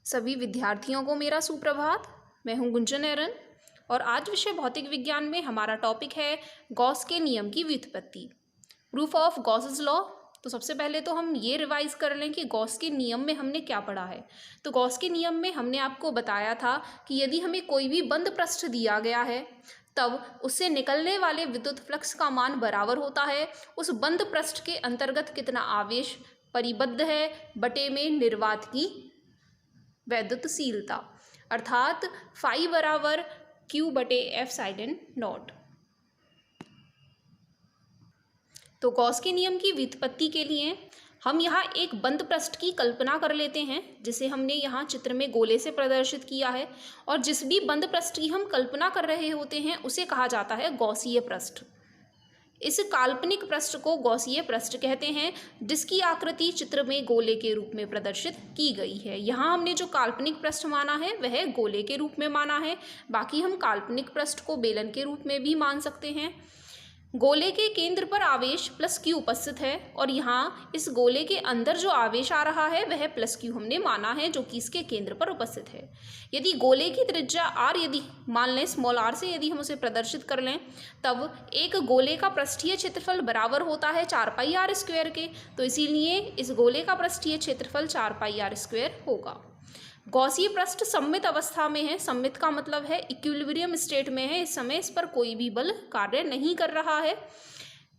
सभी विद्यार्थियों को मेरा सुप्रभात। मैं हूं गुंजन एरन और आज विषय भौतिक विज्ञान में हमारा टॉपिक है गॉस के नियम की व्युत्पत्ति, प्रूफ ऑफ गॉसेस लॉ। तो सबसे पहले तो हम ये रिवाइज कर लें कि गॉस के नियम में हमने क्या पढ़ा है। तो गॉस के नियम में हमने आपको बताया था कि यदि हमें कोई भी बंद पृष्ठ दिया गया है तब उससे निकलने वाले विद्युत फ्लक्स का मान बराबर होता है उस बंद पृष्ठ के अंतर्गत कितना आवेश परिबद्ध है बटे में निर्वात की वैद्युतशीलता, अर्थात फाई बराबर Q बटे एफ साइलेंट नॉट। तो गॉस के नियम की व्युत्पत्ति के लिए हम यहाँ एक बंद पृष्ठ की कल्पना कर लेते हैं, जिसे हमने यहाँ चित्र में गोले से प्रदर्शित किया है। और जिस भी बंद पृष्ठ की हम कल्पना कर रहे होते हैं उसे कहा जाता है गॉसीय पृष्ठ। इस काल्पनिक पृष्ठ को गॉसीय पृष्ठ कहते हैं, जिसकी आकृति चित्र में गोले के रूप में प्रदर्शित की गई है। यहाँ हमने जो काल्पनिक पृष्ठ माना है वह गोले के रूप में माना है, बाकी हम काल्पनिक पृष्ठ को बेलन के रूप में भी मान सकते हैं। गोले के केंद्र पर आवेश प्लस Q उपस्थित है और यहाँ इस गोले के अंदर जो आवेश आ रहा है वह प्लस Q हमने माना है, जो कि इसके केंद्र पर उपस्थित है। यदि गोले की त्रिज्या r यदि मान लें स्मॉल r से यदि हम उसे प्रदर्शित कर लें, तब एक गोले का पृष्ठीय क्षेत्रफल बराबर होता है 4πr स्क्वायर के। तो इसीलिए इस गोले का पृष्ठीय क्षेत्रफल 4πr स्क्वायर होगा। गॉसीय पृष्ठ सममित अवस्था में है। सममित का मतलब है इक्विलिब्रियम स्टेट में है, इस समय इस पर कोई भी बल कार्य नहीं कर रहा है।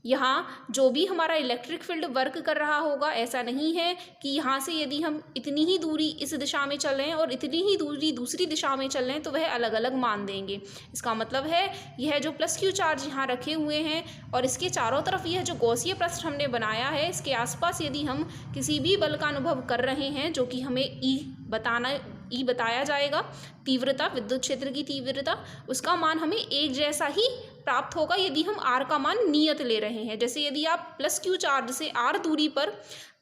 यहाँ जो भी हमारा इलेक्ट्रिक फील्ड वर्क कर रहा होगा, ऐसा नहीं है कि यहाँ से यदि हम इतनी ही दूरी इस दिशा में चलें और इतनी ही दूरी दूसरी दिशा में चलें तो वह अलग अलग मान देंगे। इसका मतलब है यह जो प्लस Q चार्ज यहाँ रखे हुए हैं और इसके चारों तरफ यह जो गॉसीय पृष्ठ हमने बनाया है, इसके आसपास यदि हम किसी भी बल का अनुभव कर रहे हैं, जो कि हमें ई बताया जाएगा, तीव्रता, विद्युत क्षेत्र की तीव्रता, उसका मान हमें एक जैसा ही प्राप्त होगा यदि हम r का मान नियत ले रहे हैं। जैसे यदि आप प्लस Q चार्ज से r दूरी पर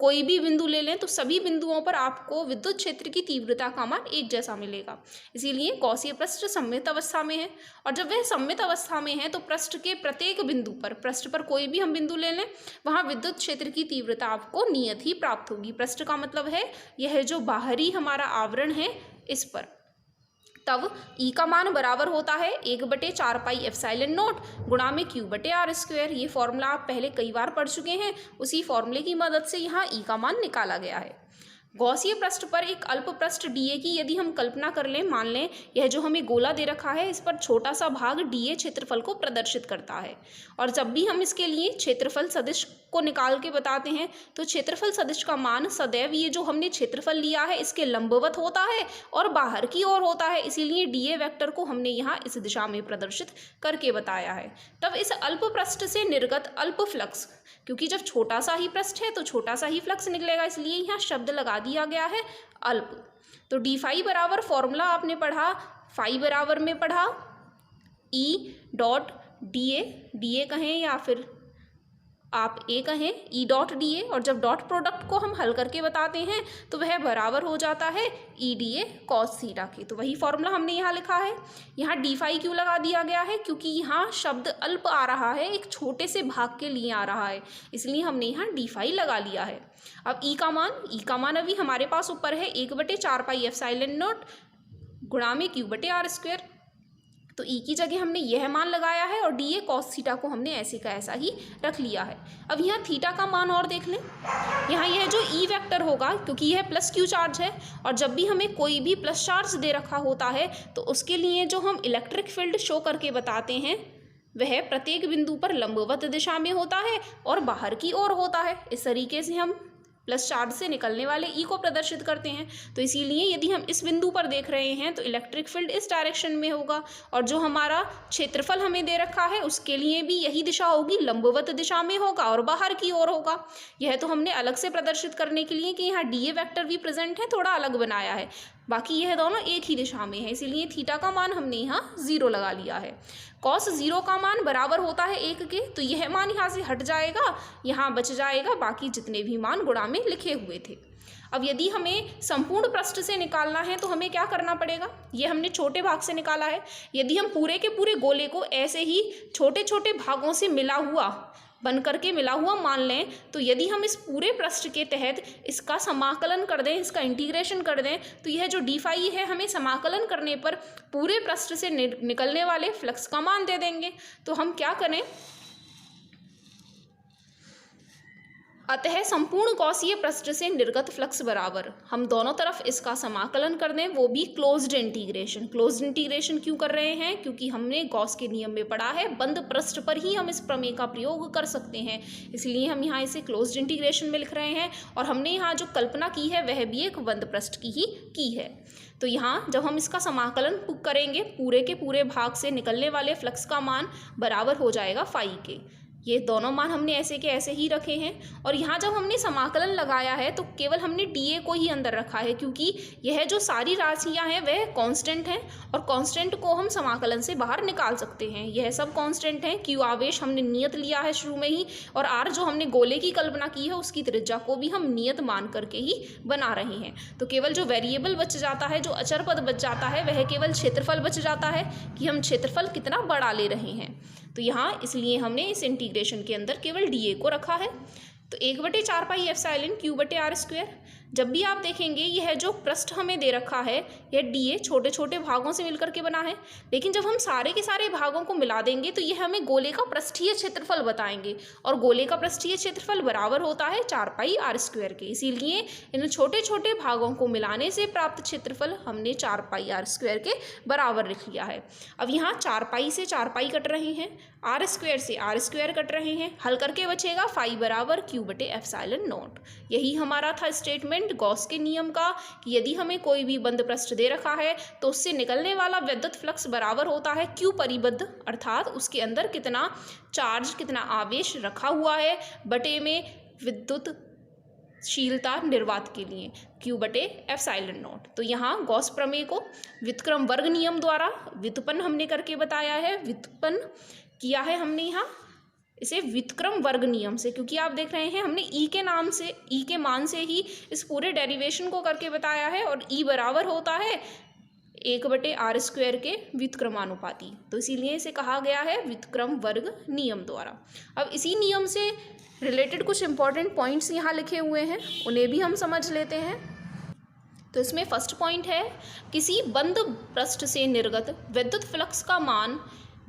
कोई भी बिंदु ले लें तो सभी बिंदुओं पर आपको विद्युत क्षेत्र की तीव्रता का मान एक जैसा मिलेगा। इसीलिए गॉसीय पृष्ठ सममित अवस्था में है और जब वह सममित अवस्था में है तो पृष्ठ के प्रत्येक बिंदु पर, पृष्ठ पर कोई भी हम बिंदु ले लें, वहाँ विद्युत क्षेत्र की तीव्रता आपको नियत ही प्राप्त होगी। पृष्ठ का मतलब है यह जो बाहरी हमारा आवरण है इस पर। तब E का मान बराबर होता है 1/4π एप्सिलॉन नॉट गुणा में Q बटे R स्क्वायर। ये फॉर्मूला आप पहले कई बार पढ़ चुके हैं, उसी फॉर्मूले की मदद से यहाँ E का मान निकाला गया है। गॉसीय पृष्ठ पर एक अल्प पृष्ठ dA की यदि हम कल्पना कर लें, मान लें यह जो हमें गोला दे रखा है इस पर छोटा सा भाग dA क्षेत्रफल को प्रदर्शित करता है। और जब भी हम इसके लिए क्षेत्रफल सदिश को निकाल के बताते हैं तो क्षेत्रफल सदिश का मान सदैव ये जो हमने क्षेत्रफल लिया है इसके लंबवत होता है और बाहर की ओर होता है। इसीलिए dA वेक्टर को हमने यहाँ इस दिशा में प्रदर्शित करके बताया है। तब इस अल्प पृष्ठ से निर्गत अल्प फ्लक्स, क्योंकि जब छोटा सा ही पृष्ठ है तो छोटा सा ही फ्लक्स निकलेगा, इसलिए यहाँ शब्द लगा दिया गया है अल्प। तो डी फाई बराबर फॉर्मूला आपने पढ़ा, फाई बराबर में पढ़ा E डॉट dA, dA कहें या फिर आप A कहें, E डॉट dA, और जब डॉट प्रोडक्ट को हम हल करके बताते हैं तो वह बराबर हो जाता है E dA cos थीटा के। तो वही फॉर्मूला हमने यहाँ लिखा है। यहाँ डी फाई क्यों लगा दिया गया है? क्योंकि यहाँ शब्द अल्प आ रहा है, एक छोटे से भाग के लिए आ रहा है, इसलिए हमने यहाँ डी फाई लगा लिया है। अब E का मान अभी हमारे पास ऊपर है 1/4π एप्सिलॉन नॉट गुणा में Q बटे R स्क्वायर। तो E की जगह हमने यह मान लगाया है और dA cos थीटा को हमने ऐसे का ऐसा ही रख लिया है। अब यहाँ थीटा का मान और देख लें। यहाँ यह जो E वेक्टर होगा, क्योंकि यह प्लस Q चार्ज है और जब भी हमें कोई भी प्लस चार्ज दे रखा होता है तो उसके लिए जो हम इलेक्ट्रिक फील्ड शो करके बताते हैं वह प्रत्येक बिंदु पर लंबवत दिशा में होता है और बाहर की ओर होता है। इस तरीके से हम प्लस चार्ज से निकलने वाले E को प्रदर्शित करते हैं। तो इसीलिए यदि हम इस बिंदु पर देख रहे हैं तो इलेक्ट्रिक फील्ड इस डायरेक्शन में होगा और जो हमारा क्षेत्रफल हमें दे रखा है उसके लिए भी यही दिशा होगी, लंबवत दिशा में होगा और बाहर की ओर होगा। यह तो हमने अलग से प्रदर्शित करने के लिए कि यहाँ dA वेक्टर भी प्रेजेंट है, थोड़ा अलग बनाया है, बाकी यह दोनों एक ही दिशा में है, इसीलिए थीटा का मान हमने यहाँ 0 लगा लिया है। कॉस 0 का मान बराबर होता है 1 के, तो यह मान यहाँ से हट जाएगा, यहाँ बच जाएगा बाकी जितने भी मान गुणा में लिखे हुए थे। अब यदि हमें संपूर्ण पृष्ठ से निकालना है तो हमें क्या करना पड़ेगा? ये हमने छोटे भाग से निकाला है। यदि हम पूरे के पूरे गोले को ऐसे ही छोटे छोटे भागों से मिला हुआ बन करके मिला हुआ मान लें, तो यदि हम इस पूरे पृष्ठ के तहत इसका समाकलन कर दें, इसका इंटीग्रेशन कर दें, तो यह जो डी फाई है हमें समाकलन करने पर पूरे पृष्ठ से निकलने वाले फ्लक्स का मान दे देंगे। तो हम क्या करें, अतः संपूर्ण गॉसीय पृष्ठ से निर्गत फ्लक्स बराबर, हम दोनों तरफ इसका समाकलन कर दें, वो भी क्लोज्ड इंटीग्रेशन। क्लोज्ड इंटीग्रेशन क्यों कर रहे हैं, क्योंकि हमने गॉस के नियम में पढ़ा है बंद पृष्ठ पर ही हम इस प्रमेय का प्रयोग कर सकते हैं, इसलिए हम यहाँ इसे क्लोज्ड इंटीग्रेशन में लिख रहे हैं। और हमने यहाँ जो कल्पना की है वह भी एक बंद पृष्ठ की ही की है। तो यहाँ जब हम इसका समाकलन करेंगे, पूरे के पूरे भाग से निकलने वाले फ्लक्स का मान बराबर हो जाएगा फाई के। ये दोनों मान हमने ऐसे के ऐसे ही रखे हैं। और यहाँ जब हमने समाकलन लगाया है तो केवल हमने डी ए को ही अंदर रखा है, क्योंकि यह जो सारी राशियाँ हैं वह कांस्टेंट हैं और कांस्टेंट को हम समाकलन से बाहर निकाल सकते हैं। यह सब कांस्टेंट हैं। क्यू आवेश हमने नियत लिया है शुरू में ही, और आर जो हमने गोले की कल्पना की है उसकी त्रिज्या को भी हम नियत मान करके ही बना रहे हैं। तो केवल जो वेरिएबल बच जाता है, जो अचर पद बच जाता है, वह केवल क्षेत्रफल बच जाता है कि हम क्षेत्रफल कितना बड़ा ले रहे हैं। तो यहाँ इसलिए हमने इस इंटीग्रेशन के अंदर केवल डी ए को रखा है। तो 1/4 पाई एप्सिलॉन क्यू बटे आर स्क्वायर। जब भी आप देखेंगे यह जो पृष्ठ हमें दे रखा है यह डी ए छोटे छोटे भागों से मिलकर के बना है, लेकिन जब हम सारे के सारे भागों को मिला देंगे तो यह हमें गोले का पृष्ठीय क्षेत्रफल बताएंगे, और गोले का पृष्ठीय क्षेत्रफल बराबर होता है 4 पाई आर स्क्वायर के। इसीलिए इन छोटे छोटे भागों को मिलाने से प्राप्त क्षेत्रफल हमने 4 पाई आर स्क्वायर के बराबर लिख लिया है। अब यहाँ 4 पाई से 4 पाई कट रहे हैं, आर स्क्वायर से आर स्क्वायर कट रहे हैं, हल करके बचेगा फाई बराबर क्यू बटे एप्सिलॉन नॉट। यही हमारा था स्टेटमेंट गॉस के नियम का कि यदि हमें कोई भी बंद पृष्ठ दे रखा है तो उससे निकलने वाला विद्युत फ्लक्स बराबर होता है क्यू परिबद्ध, अर्थात उसके अंदर कितना चार्ज, कितना आवेश रखा हुआ है, बटे में विद्युतशीलता निर्वात के लिए क्यू बटे एप्सिलॉन नॉट। तो यहाँ गॉस प्रमेय को व्युत्क्रम वर्ग नियम द्वारा व्युत्पन्न हमने करके बताया है, व्युत्पन्न किया है हमने यहाँ इसे व्युत्क्रम वर्ग नियम से, क्योंकि आप देख रहे हैं हमने ई के नाम से, ई के मान से ही इस पूरे डेरिवेशन को करके बताया है, और ई बराबर होता है 1/r स्क्वायर के व्युत्क्रमानुपाती। तो इसीलिए इसे कहा गया है व्युत्क्रम वर्ग नियम द्वारा। अब इसी नियम से रिलेटेड कुछ इंपॉर्टेंट पॉइंट्स यहाँ लिखे हुए हैं, उन्हें भी हम समझ लेते हैं। तो इसमें फर्स्ट पॉइंट है, किसी बंद पृष्ठ से निर्गत विद्युत फ्लक्स का मान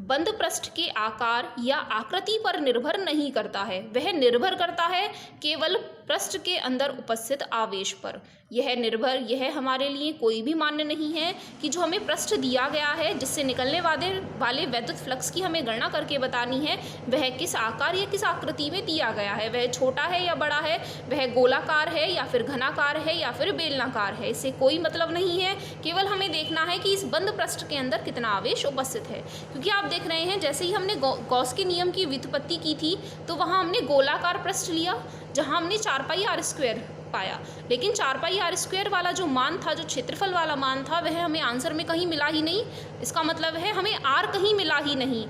बंद पृष्ठ के आकार या आकृति पर निर्भर नहीं करता है, वह निर्भर करता है केवल पृष्ठ के अंदर उपस्थित आवेश पर। यह हमारे लिए कोई भी मान्य नहीं है कि जो हमें पृष्ठ दिया गया है जिससे निकलने वाले विद्युत फ्लक्स की हमें गणना करके बतानी है, वह किस आकार या किस आकृति में दिया गया है, वह छोटा है या बड़ा है, वह गोलाकार है या फिर घनाकार है या फिर बेलनाकार है, इससे कोई मतलब नहीं है। केवल हमें देखना है कि इस बंद पृष्ठ के अंदर कितना आवेश उपस्थित है। क्योंकि आप देख रहे हैं जैसे ही हमने गॉस के नियम की व्युत्पत्ति की थी तो वहाँ हमने गोलाकार पृष्ठ लिया जहाँ हमने 4 पाई आर स्क्वायर पाया, लेकिन 4 पाई आर स्क्वायर वाला जो मान था, जो क्षेत्रफल वाला मान था, वह हमें आंसर में कहीं मिला ही नहीं। इसका मतलब है हमें आर कहीं मिला ही नहीं।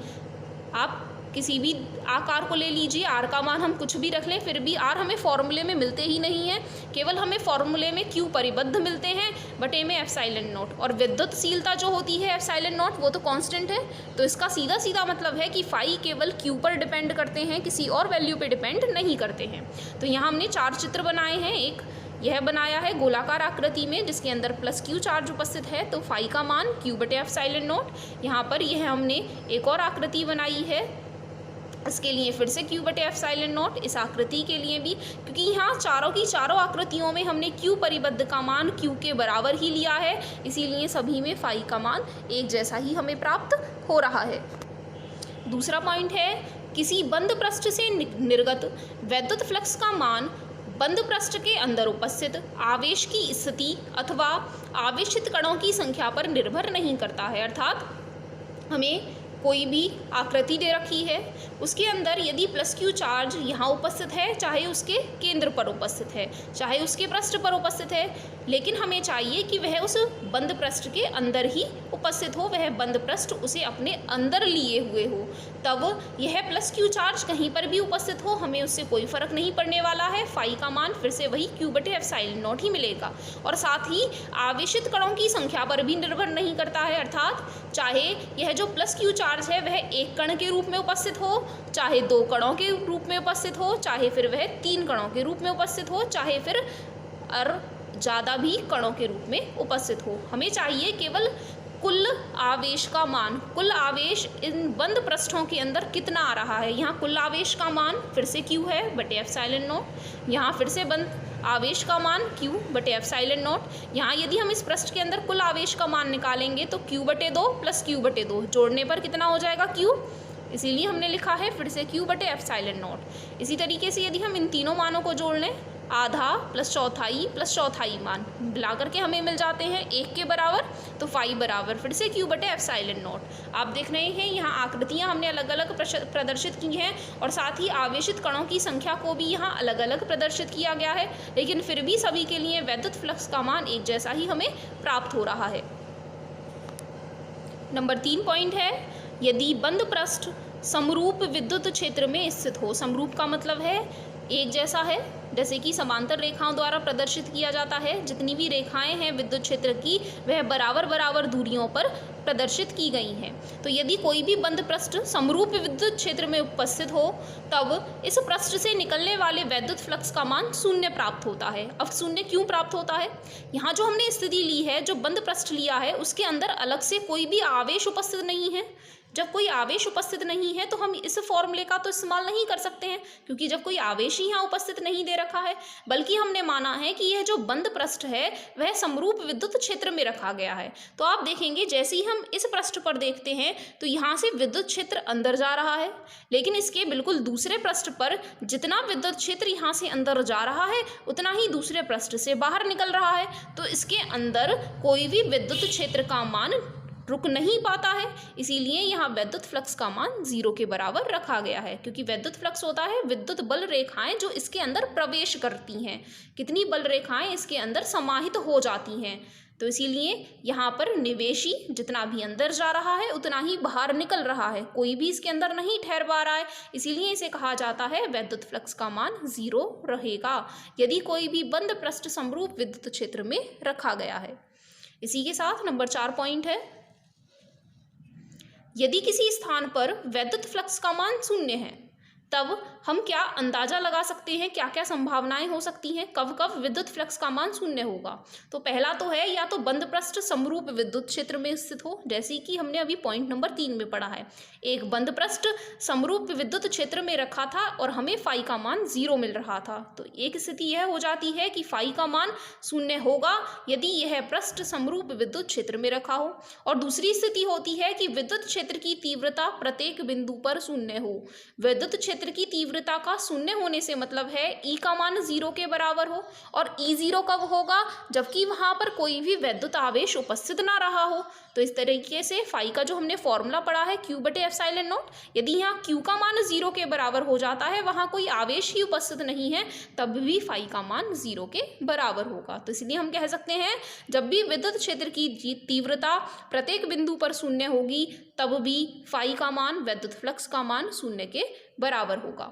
आप किसी भी आकार को ले लीजिए, आर का मान हम कुछ भी रख लें, फिर भी आर हमें फॉर्मूले में मिलते ही नहीं है। केवल हमें फॉर्मूले में क्यू परिबद्ध मिलते हैं बटे में एप्सिलॉन नॉट, और विद्युतशीलता जो होती है एप्सिलॉन नॉट वो तो कांस्टेंट है। तो इसका सीधा सीधा मतलब है कि फाई केवल क्यू पर डिपेंड करते हैं, किसी और वैल्यू पे डिपेंड नहीं करते हैं। तो यहाँ हमने 4 चित्र बनाए हैं। एक यह बनाया है गोलाकार आकृति में जिसके अंदर प्लस क्यू चार्ज उपस्थित है, तो फाई का मान क्यू बटे एप्सिलॉन नॉट। यहाँ पर यह हमने एक और आकृति बनाई है, इसके लिए फिर से क्यू बटे एप्सिलॉन नॉट। इस आकृति के लिए भी, क्योंकि यहाँ चारों की चारों आकृतियों में हमने क्यू परिबद्ध का मान क्यू के बराबर ही लिया है, इसीलिए सभी में फाई का मान एक जैसा ही हमें प्राप्त हो रहा है। दूसरा पॉइंट है, किसी बंद पृष्ठ से निर्गत वैद्युत फ्लक्स का मान बंद पृष्ठ के अंदर उपस्थित आवेश की स्थिति अथवा आवेशित कणों की संख्या पर निर्भर नहीं करता है। अर्थात हमें कोई भी आकृति दे रखी है, उसके अंदर यदि प्लस क्यू चार्ज यहाँ उपस्थित है, चाहे उसके केंद्र पर उपस्थित है, चाहे उसके पृष्ठ पर उपस्थित है, लेकिन हमें चाहिए कि वह उस बंद पृष्ठ के अंदर ही उपस्थित हो, वह बंद पृष्ठ उसे अपने अंदर लिए हुए हो, तब यह प्लस क्यू चार्ज कहीं पर भी उपस्थित हो, हमें उससे कोई फर्क नहीं पड़ने वाला है। फाई का मान फिर से वही क्यू बटे एप्सिलॉन नॉट ही मिलेगा, और साथ ही आवेशित कणों की संख्या पर भी निर्भर नहीं करता है। अर्थात चाहे यह जो प्लस क्यू चार्ज है वह एक कण के रूप में उपस्थित हो, चाहे 2 कणों के रूप में उपस्थित हो, चाहे फिर वह 3 कणों के रूप में उपस्थित हो, चाहे फिर और ज़्यादा भी कणों के रूप में उपस्थित हो, हमें चाहिए केवल कुल आवेश का मान। कुल आवेश इन बंद पृष्ठों के अंदर कितना आ रहा है। यहाँ कुल आवेश का मान फिर से Q है बटे एप्सिलॉन नॉट। यहाँ फिर से बंद आवेश का मान Q बटे एप्सिलॉन नॉट। यहाँ यदि हम इस पृष्ठ के अंदर कुल आवेश का मान निकालेंगे तो Q बटे 2 प्लस Q बटे 2 जोड़ने पर कितना हो जाएगा Q, इसीलिए हमने लिखा है फिर से Q बटे एप्सिलॉन नॉट। इसी तरीके से यदि हम इन तीनों मानों को जोड़ लें, आधा प्लस चौथाई मान मिला करके हमें मिल जाते हैं 1 के बराबर, तो 5 बराबर फिर से Q बटे एप्सिलॉन नॉट। आप देख रहे हैं यहाँ आकृतियाँ हमने अलग अलग प्रदर्शित की हैं और साथ ही आवेशित कणों की संख्या को भी यहाँ अलग अलग प्रदर्शित किया गया है, लेकिन फिर भी सभी के लिए वैद्युत फ्लक्स का मान एक जैसा ही हमें प्राप्त हो रहा है। नंबर 3 पॉइंट है, यदि बंद पृष्ठ समरूप विद्युत क्षेत्र में स्थित हो। समरूप का मतलब है एक जैसा है, जैसे कि समांतर रेखाओं द्वारा प्रदर्शित किया जाता है। जितनी भी रेखाएं हैं विद्युत क्षेत्र की वह बराबर बराबर दूरियों पर प्रदर्शित की गई हैं। तो यदि कोई भी बंद पृष्ठ समरूप विद्युत क्षेत्र में उपस्थित हो तब इस पृष्ठ से निकलने वाले वैद्युत फ्लक्स का मान 0 प्राप्त होता है। अब 0 क्यों प्राप्त होता है? यहाँ जो हमने स्थिति ली है, जो बंद पृष्ठ लिया है, उसके अंदर अलग से कोई भी आवेश उपस्थित नहीं है। जब कोई आवेश उपस्थित नहीं है तो हम इस फॉर्मूले का तो इस्तेमाल नहीं कर सकते हैं, क्योंकि जब कोई आवेश ही यहाँ उपस्थित नहीं दे रखा है, बल्कि हमने माना है कि यह जो बंद पृष्ठ है वह समरूप विद्युत क्षेत्र में रखा गया है। तो आप देखेंगे जैसे ही हम इस पृष्ठ पर देखते हैं तो यहाँ से विद्युत क्षेत्र अंदर जा रहा है, लेकिन इसके बिल्कुल दूसरे पृष्ठ पर जितना विद्युत क्षेत्र यहाँ से अंदर जा रहा है उतना ही दूसरे पृष्ठ से बाहर निकल रहा है। तो इसके अंदर कोई भी विद्युत क्षेत्र का मान रुक नहीं पाता है, इसीलिए यहाँ वैद्युत फ्लक्स का मान 0 के बराबर रखा गया है। क्योंकि वैद्युत फ्लक्स होता है विद्युत बल रेखाएं जो इसके अंदर प्रवेश करती हैं, कितनी बल रेखाएं इसके अंदर समाहित हो जाती हैं। तो इसीलिए यहाँ पर निवेशी जितना भी अंदर जा रहा है उतना ही बाहर निकल रहा है, कोई भी इसके अंदर नहीं ठहर पा रहा है, इसीलिए इसे कहा जाता है वैद्युत फ्लक्स का मान 0 रहेगा यदि कोई भी बंद पृष्ठ समरूप विद्युत क्षेत्र में रखा गया है। इसी के साथ नंबर 4 पॉइंट है, यदि किसी स्थान पर वैद्युत फ्लक्स का मान 0 है तब हम क्या अंदाजा लगा सकते हैं, क्या क्या संभावनाएं हो सकती हैं, कब कब विद्युत फ्लक्स का मान 0 होगा। तो पहला तो है या तो बंद पृष्ठ समरूप विद्युत क्षेत्र में स्थित हो, जैसे कि हमने अभी पॉइंट नंबर 3 में पढ़ा है। एक बंद पृष्ठ समरूप विद्युत क्षेत्र में रखा था और हमें फाई का मान 0 मिल रहा था, तो एक स्थिति यह हो जाती है कि फाई का मान 0 होगा यदि यह पृष्ठ समरूप विद्युत क्षेत्र में रखा हो। और दूसरी स्थिति होती है कि विद्युत क्षेत्र की तीव्रता प्रत्येक बिंदु पर 0 हो। विद्युत क्षेत्र की तीव्रता का 0 होने से मतलब है E का मान 0 के बराबर हो। और E0 कब होगा? जबकि वहां पर कोई भी वैद्युत आवेश उपस्थित ना रहा हो। तो इस तरीके से फाई का जो हमने फॉर्मूला पढ़ा है Q बटे एप्सिलॉन नॉट, यदि यहाँ Q का मान 0 के बराबर हो जाता है, वहां कोई आवेश ही उपस्थित नहीं है, तब भी फाई का मान 0 के बराबर होगा। तो इसलिए हम कह सकते हैं जब भी विद्युत क्षेत्र की तीव्रता प्रत्येक बिंदु पर 0 होगी तब भी फाई का मान, वैद्युत फ्लक्स का मान 0 के बराबर होगा।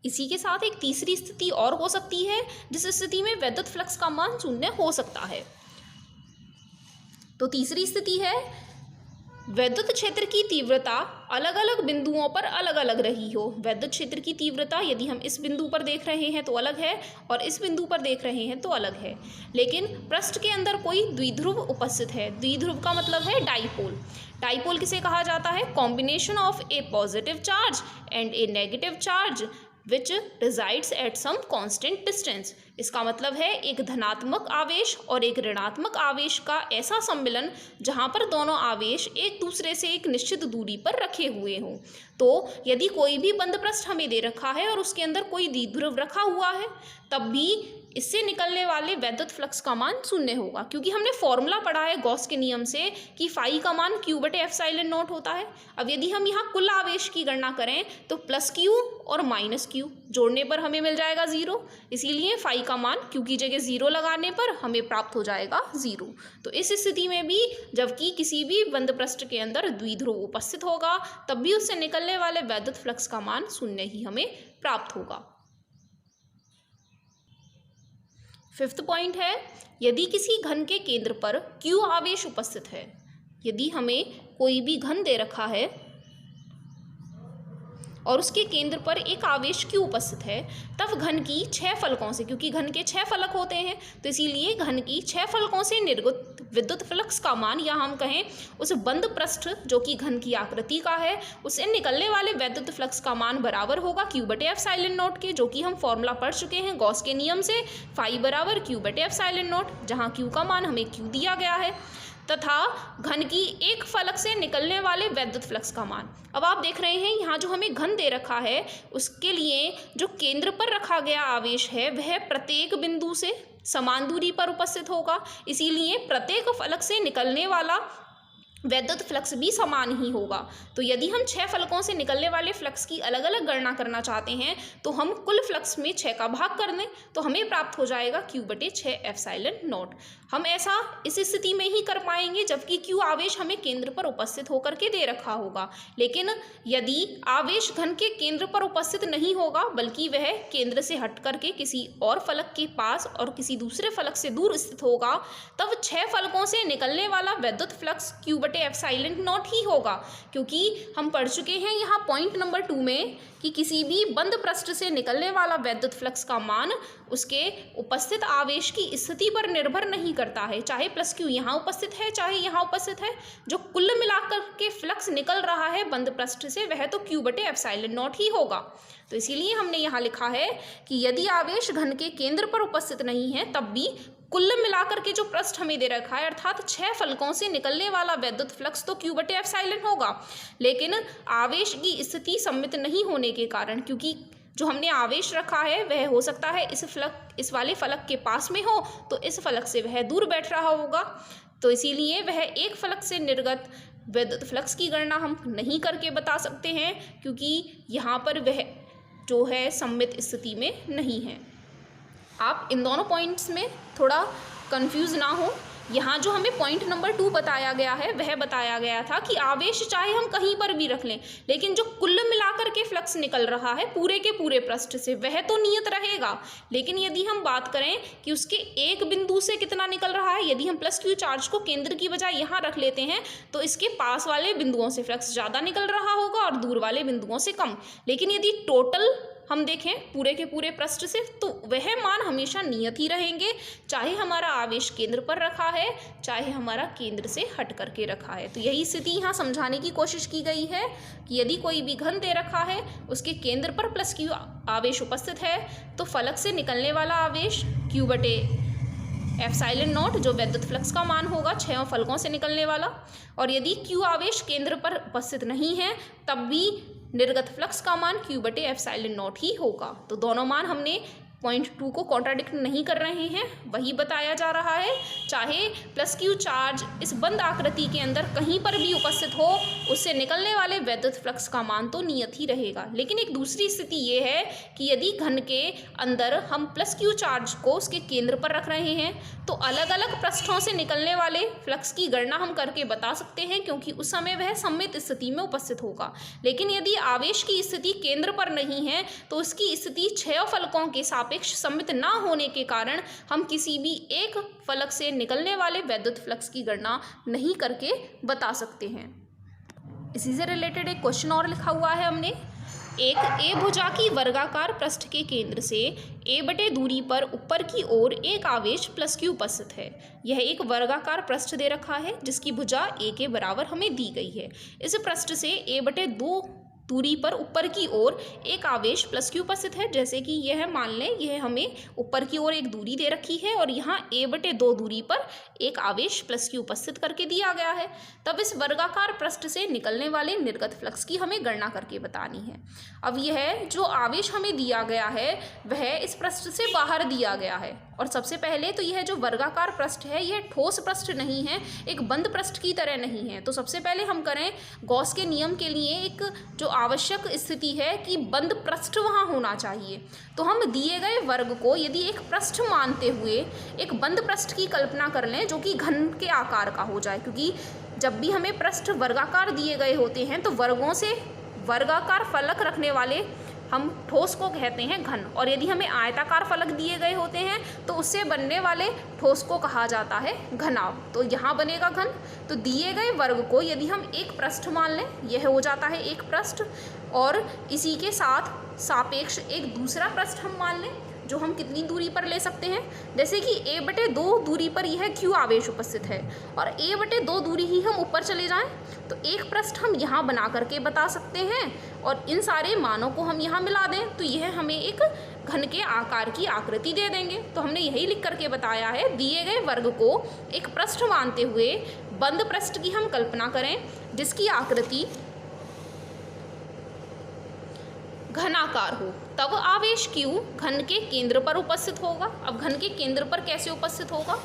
इसी के साथ एक तीसरी स्थिति और हो सकती है जिस स्थिति में वैद्युत फ्लक्स का मान 0 हो सकता है। तो तीसरी स्थिति है वैद्युत क्षेत्र की तीव्रता अलग अलग बिंदुओं पर अलग अलग रही हो। वैद्युत क्षेत्र की तीव्रता यदि हम इस बिंदु पर देख रहे हैं तो अलग है और इस बिंदु पर देख रहे हैं तो अलग है, लेकिन पृष्ठ के अंदर कोई द्विध्रुव उपस्थित है। द्विध्रुव का मतलब है डाइपोल। डाइपोल किसे कहा जाता है? Combination of a positive charge and a negative charge which resides at some constant distance. इसका मतलब है एक धनात्मक आवेश और एक ऋणात्मक आवेश का ऐसा सम्मिलन जहां पर दोनों आवेश एक दूसरे से एक निश्चित दूरी पर रखे हुए हों। तो यदि कोई भी बंद पृष्ठ हमें दे रखा है और उसके अंदर कोई द्विध्रुव रखा हुआ है, तब भी इससे निकलने वाले वैद्युत फ्लक्स का मान 0 होगा, क्योंकि हमने फॉर्मूला पढ़ा है गॉस के नियम से कि फाई का मान Q बटे एप्सिलॉन नॉट होता है। अब यदि हम यहाँ कुल आवेश की गणना करें तो प्लस Q और माइनस Q जोड़ने पर हमें मिल जाएगा 0, इसीलिए फाई का मान Q की जगह 0 लगाने पर हमें प्राप्त हो जाएगा 0। तो इस स्थिति में भी जबकि किसी भी बंद पृष्ठ के अंदर द्विध्रुव उपस्थित होगा तब भी उससे निकलने वाले वैद्युत फ्लक्स का मान 0 ही हमें प्राप्त होगा। 5th पॉइंट है, यदि किसी घन के केंद्र पर Q आवेश उपस्थित है यदि हमें कोई भी घन दे रखा है और उसके केंद्र पर एक आवेश Q उपस्थित है, तब घन की 6 फलकों से, क्योंकि घन के 6 फलक होते हैं तो इसीलिए घन की 6 फलकों से निर्गत विद्युत फ्लक्स का मान, या हम कहें उस बंद पृष्ठ जो कि घन की आकृति का है, उससे निकलने वाले विद्युत फ्लक्स का मान बराबर होगा Q/ε0 के, जो कि हम फॉर्मूला पढ़ चुके हैं गॉस के नियम से, फाई बराबर Q/ε0, जहाँ Q का मान हमें Q दिया गया है, तथा घन की एक फलक से निकलने वाले वैद्युत फ्लक्स का मान। अब आप देख रहे हैं यहाँ जो हमें घन दे रखा है उसके लिए जो केंद्र पर रखा गया आवेश है वह प्रत्येक बिंदु से समान दूरी पर उपस्थित होगा, इसीलिए प्रत्येक फलक से निकलने वाला वैद्युत फ्लक्स भी समान ही होगा। तो यदि हम 6 फलकों से निकलने वाले फ्लक्स की अलग अलग गणना करना चाहते हैं तो हम कुल फ्लक्स में 6 का भाग कर दें तो हमें प्राप्त हो जाएगा Q/6ε0। हम ऐसा इस स्थिति में ही कर पाएंगे जबकि Q आवेश हमें केंद्र पर उपस्थित होकर के दे रखा होगा, लेकिन यदि आवेश घन के केंद्र पर उपस्थित नहीं होगा बल्कि वह केंद्र से हट करके किसी और फलक के पास और किसी दूसरे फलक से दूर स्थित होगा, तब 6 फलकों से निकलने वाला वैद्युत फ्लक्स Q/ε0 ही होगा, क्योंकि हम पढ़ चुके हैं यहाँ पॉइंट नंबर 2 में कि किसी भी बंद पृष्ठ से निकलने वाला वैद्युत फ्लक्स का मान उसके उपस्थित आवेश की स्थिति पर निर्भर नहीं करता है, चाहे +Q यहाँ उपस्थित है चाहे यहाँ उपस्थित है, जो कुल मिलाकर के फ्लक्स निकल रहा है बंद पृष्ठ से वह तो Q/ε0 ही होगा। तो इसीलिए हमने यहाँ लिखा है कि यदि आवेश घन के केंद्र पर उपस्थित नहीं है तब भी कुल मिलाकर के जो पृष्ठ हमें दे रखा है अर्थात 6 फलकों से निकलने वाला वैद्युत फ्लक्स तो Q/ε होगा, लेकिन आवेश की स्थिति सम्मित नहीं होने के कारण, क्योंकि जो हमने आवेश रखा है वह हो सकता है इस वाले फलक के पास में हो तो इस फलक से वह दूर बैठ रहा होगा, तो इसीलिए वह एक फलक से निर्गत विद्युत फ्लक्स की गणना हम नहीं करके बता सकते हैं, क्योंकि यहाँ पर वह जो है सम्मित स्थिति में नहीं है। आप इन दोनों पॉइंट्स में थोड़ा कंफ्यूज ना हो। यहाँ जो हमें पॉइंट नंबर 2 बताया गया है वह बताया गया था कि आवेश चाहे हम कहीं पर भी रख लें, लेकिन जो कुल मिलाकर के फ्लक्स निकल रहा है पूरे के पूरे पृष्ठ से वह तो नियत रहेगा, लेकिन यदि हम बात करें कि उसके एक बिंदु से कितना निकल रहा है, यदि हम +Q चार्ज को केंद्र की बजाय यहाँ रख लेते हैं तो इसके पास वाले बिंदुओं से फ्लक्स ज़्यादा निकल रहा होगा और दूर वाले बिंदुओं से कम, लेकिन यदि टोटल हम देखें पूरे के पूरे पृष्ठ से तो वह मान हमेशा नियत ही रहेंगे, चाहे हमारा आवेश केंद्र पर रखा है चाहे हमारा केंद्र से हट करके रखा है। तो यही स्थिति यहाँ समझाने की कोशिश की गई है कि यदि कोई भी घन दे रखा है उसके केंद्र पर +Q आवेश उपस्थित है तो फलक से निकलने वाला आवेश Q/ε0 जो वैद्युत फ्लक्स का मान होगा 6 फलकों से निकलने वाला, और यदि Q आवेश केंद्र पर उपस्थित नहीं है तब भी निर्गत फ्लक्स का मान Q/ε0 ही होगा। तो दोनों मान हमने पॉइंट 2 को कॉन्ट्राडिक्ट नहीं कर रहे हैं, वही बताया जा रहा है, चाहे +Q चार्ज इस बंद आकृति के अंदर कहीं पर भी उपस्थित हो उससे निकलने वाले वैद्युत फ्लक्स का मान तो नियत ही रहेगा। लेकिन एक दूसरी स्थिति ये है कि यदि घन के अंदर हम +Q चार्ज को उसके केंद्र पर रख रहे हैं तो अलग अलग पृष्ठों से निकलने वाले फ्लक्स की गणना हम करके बता सकते हैं, क्योंकि उस समय वह सम्मित स्थिति में उपस्थित होगा। लेकिन यदि आवेश की स्थिति केंद्र पर नहीं है तो उसकी स्थिति 6 फलकों के सापेक्ष सम्मित ना होने के कारण हम किसी भी एक फलक से निकलने वाले वैद्युत फ्लक्स की गणना नहीं करके बता सकते हैं। इसी से रिलेटेड एक क्वेश्चन और लिखा हुआ है हमने, एक ए भुजा की वर्गाकार पृष्ठ के केंद्र से a दूरी पर ऊपर की ओर एक आवेश +Q उपस्थित है। यह एक वर्गाकार पृष्ठ दे रखा है जिसकी भुजा a के बराबर हमें दी गई है। इस पृष्ठ से a/2 दूरी पर ऊपर की ओर एक आवेश +Q उपस्थित है, जैसे कि यह मान लें यह हमें ऊपर की ओर एक दूरी दे रखी है और यहाँ a/2 दूरी पर एक आवेश +Q उपस्थित करके दिया गया है। तब इस वर्गाकार पृष्ठ से निकलने वाले निर्गत फ्लक्स की हमें गणना करके बतानी है। अब यह जो आवेश हमें दिया गया है वह इस पृष्ठ से बाहर दिया गया है, और सबसे पहले तो यह जो वर्गाकार पृष्ठ है यह ठोस पृष्ठ नहीं है, एक बंद पृष्ठ की तरह नहीं है। तो सबसे पहले हम करें गॉस के नियम के लिए एक जो आवश्यक स्थिति है कि बंद पृष्ठ वहाँ होना चाहिए। तो हम दिए गए वर्ग को यदि एक पृष्ठ मानते हुए एक बंद पृष्ठ की कल्पना कर लें जो कि घन के आकार का हो जाए, क्योंकि जब भी हमें पृष्ठ वर्गाकार दिए गए होते हैं तो वर्गों से वर्गाकार फलक रखने वाले हम ठोस को कहते हैं घन, और यदि हमें आयताकार फलक दिए गए होते हैं तो उससे बनने वाले ठोस को कहा जाता है घनाभ। तो यहाँ बनेगा घन। तो दिए गए वर्ग को यदि हम एक पृष्ठ मान लें, यह हो जाता है एक पृष्ठ, और इसी के साथ सापेक्ष एक दूसरा पृष्ठ हम मान लें, जो हम कितनी दूरी पर ले सकते हैं, जैसे कि a/2 दूरी पर यह q आवेश उपस्थित है और a/2 दूरी ही हम ऊपर चले जाएं तो एक पृष्ठ हम यहाँ बना करके बता सकते हैं, और इन सारे मानों को हम यहाँ मिला दें तो यह हमें एक घन के आकार की आकृति दे देंगे। तो हमने यही लिख करके बताया है, दिए गए वर्ग को एक पृष्ठ मानते हुए बंद पृष्ठ की हम कल्पना करें जिसकी आकृति घनाकार हो, तब आवेश Q घन के केंद्र पर उपस्थित होगा। अब घन के केंद्र पर कैसे उपस्थित होगा,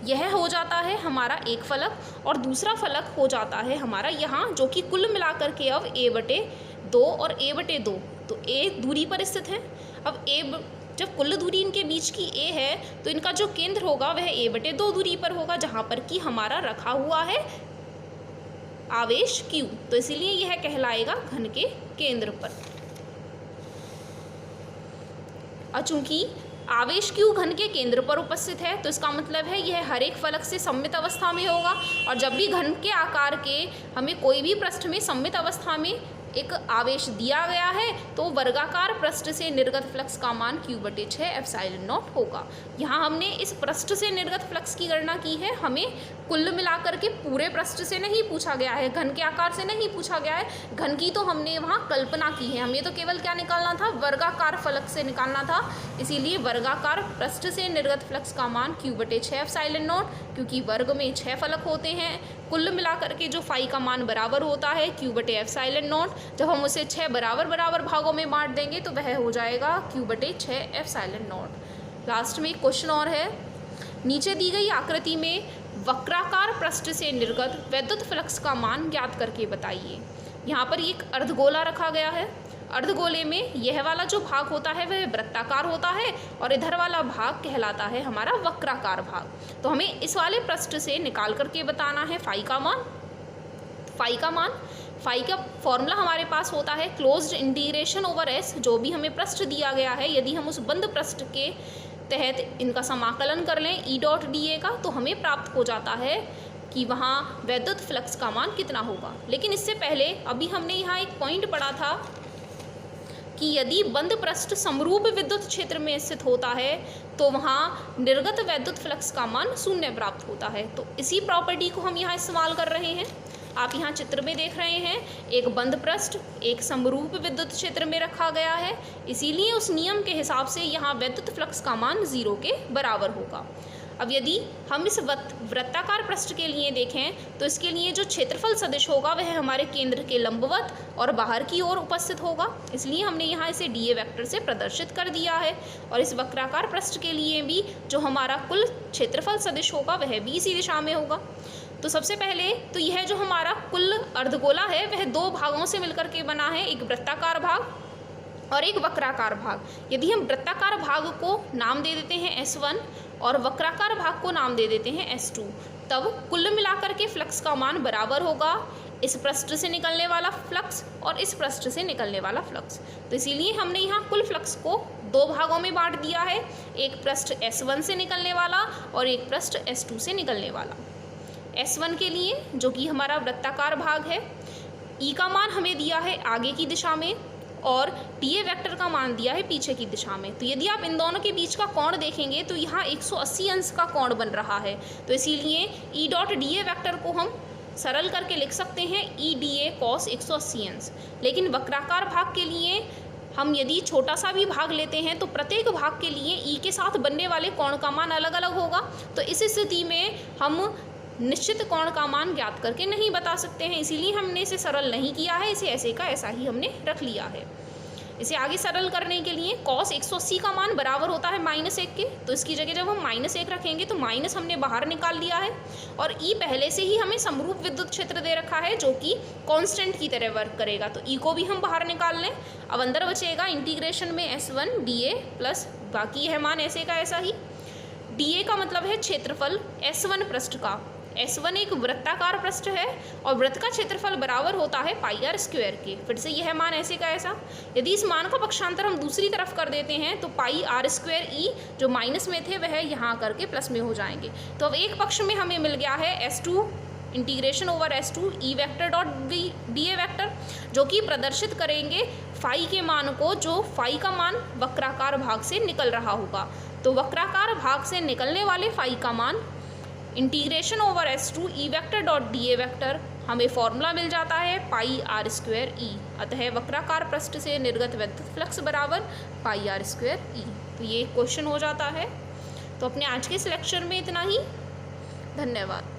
यह हो जाता है हमारा एक फलक, और दूसरा फलक हो जाता है हमारा यहाँ, जो कि कुल मिलाकर के अब a/2 और a/2, तो a दूरी पर स्थित है। अब जब कुल दूरी इनके बीच की a है तो इनका जो केंद्र होगा वह a/2 दूरी पर होगा, जहाँ पर कि हमारा रखा हुआ है आवेश Q, तो इसीलिए यह कहलाएगा घन के केंद्र पर। और चूंकि आवेश Q घन के केंद्र पर उपस्थित है तो इसका मतलब है यह हर एक फलक से सममित अवस्था में होगा, और जब भी घन के आकार के हमें कोई भी पृष्ठ में सममित अवस्था में एक आवेश दिया गया है तो वर्गाकार पृष्ठ से निर्गत फ्लक्स का मान q/6 ε0 होगा। यहाँ हमने इस पृष्ठ से निर्गत फ्लक्स की गणना की है, हमें कुल मिलाकर के पूरे पृष्ठ से नहीं पूछा गया है, घन के आकार से नहीं पूछा गया है। घन की तो हमने वहाँ कल्पना की है, हमें तो केवल क्या निकालना था, वर्गाकार फलक से निकालना था। इसीलिए वर्गाकार पृष्ठ से निर्गत फ्लक्स का मान q/6 ε0, क्योंकि वर्ग में 6 फलक होते हैं, कुल मिलाकर के जो फाई का मान बराबर होता है q/ε0। जब हम उसे 6 बराबर बराबर भागों में बांट देंगे तो वह हो जाएगा q/6 ε0। लास्ट में एक क्वेश्चन और है, नीचे दी गई आकृति में वक्राकार पृष्ठ से निर्गत वैद्युत फ्लक्स का मान ज्ञात करके बताइए। यहाँ पर एक अर्धगोला रखा गया है, अर्धगोले में यह वाला जो भाग होता है वह वृत्ताकार होता है और इधर वाला भाग कहलाता है हमारा वक्राकार भाग। तो हमें इस वाले पृष्ठ से निकाल करके बताना है फाई का मान। फाई का फॉर्मूला हमारे पास होता है क्लोज्ड इंटीग्रेशन ओवर s, जो भी हमें पृष्ठ दिया गया है यदि हम उस बंद पृष्ठ के तहत इनका समाकलन कर लें E.dA का, तो हमें प्राप्त हो जाता है कि वहाँ वैद्युत फ्लक्स का मान कितना होगा। लेकिन इससे पहले अभी हमने यहाँ एक पॉइंट पढ़ा था कि यदि बंद पृष्ठ समरूप विद्युत क्षेत्र में स्थित होता है तो वहाँ निर्गत वैद्युत फ्लक्स का मान 0 प्राप्त होता है। तो इसी प्रॉपर्टी को हम यहाँ इस्तेमाल कर रहे हैं। आप यहाँ चित्र में देख रहे हैं, एक बंद पृष्ठ एक समरूप विद्युत क्षेत्र में रखा गया है, इसीलिए उस नियम के हिसाब से यहाँ वैद्युत फ्लक्स का मान 0 के बराबर होगा। अब यदि हम इस वृत्ताकार पृष्ठ के लिए देखें तो इसके लिए जो क्षेत्रफल सदिश होगा वह हमारे केंद्र के लंबवत और बाहर की ओर उपस्थित होगा, इसलिए हमने यहाँ इसे dA वेक्टर से प्रदर्शित कर दिया है। और इस वक्राकार पृष्ठ के लिए भी जो हमारा कुल क्षेत्रफल सदिश होगा वह भी इसी दिशा में होगा। तो सबसे पहले तो यह जो हमारा कुल अर्धगोला है वह 2 भागों से मिलकर के बना है, एक वृत्ताकार भाग और एक वक्राकार भाग। यदि हम वृत्ताकार भाग को नाम दे देते हैं S1 और वक्राकार भाग को नाम दे देते हैं S2, तब कुल मिलाकर के फ्लक्स का मान बराबर होगा इस पृष्ठ से निकलने वाला फ्लक्स और इस पृष्ठ से निकलने वाला फ्लक्स। तो इसीलिए हमने यहाँ कुल फ्लक्स को 2 भागों में बांट दिया है, एक पृष्ठ S1 से निकलने वाला और एक पृष्ठ S2 से निकलने वाला। S1 के लिए जो कि हमारा वृत्ताकार भाग है, E का मान हमें दिया है आगे की दिशा में और dA वेक्टर का मान दिया है पीछे की दिशा में। तो यदि आप इन दोनों के बीच का कोण देखेंगे तो यहाँ 180 अंश का कोण बन रहा है, तो इसीलिए E.dA वेक्टर को हम सरल करके लिख सकते हैं EdA cos 180 अंश। लेकिन वक्राकार भाग के लिए हम यदि छोटा सा भी भाग लेते हैं तो प्रत्येक भाग के लिए E के साथ बनने वाले कोण का मान अलग अलग होगा, तो इस स्थिति में हम निश्चित कोण का मान ज्ञात करके नहीं बता सकते हैं, इसीलिए हमने इसे सरल नहीं किया है, इसे ऐसे का ऐसा ही हमने रख लिया है। इसे आगे सरल करने के लिए cos 180 का मान बराबर होता है -1 के, तो इसकी जगह जब हम -1 रखेंगे तो माइनस हमने बाहर निकाल लिया है और E पहले से ही हमें समरूप विद्युत क्षेत्र दे रखा है जो कि कांस्टेंट की तरह वर्क करेगा, तो E को भी हम बाहर निकाल लें। अब अंदर बचेगा इंटीग्रेशन में S1 dA प्लस बाकी है मान ऐसे का ऐसा ही। dA का मतलब है क्षेत्रफल S1 पृष्ठ का, S1 एक वृत्ताकार पृष्ठ है और वृत्त का क्षेत्रफल बराबर होता है पाई आर स्क्वायर के। फिर से यह मान ऐसे का ऐसा। यदि इस मान का पक्षांतर हम दूसरी तरफ कर देते हैं तो पाई आर स्क्वायर ई जो माइनस में थे वह यहाँ करके प्लस में हो जाएंगे। तो अब एक पक्ष में हमें मिल गया है S2 integration over S2 E vector dot D A vector, जो कि प्रदर्शित करेंगे फाई के मान को, जो फाई का मान वक्राकार भाग से निकल रहा होगा। तो वक्राकार भाग से निकलने वाले फाई का मान integration over S2 E vector dot D A vector, हमें फॉर्मूला मिल जाता है पाई आर स्क्वायर ई। अतः वक्राकार पृष्ठ से निर्गत विद्युत फ्लक्स बराबर पाई आर स्क्वायर ई। तो ये क्वेश्चन हो जाता है। तो अपने आज के इस लेक्चर में इतना ही। धन्यवाद।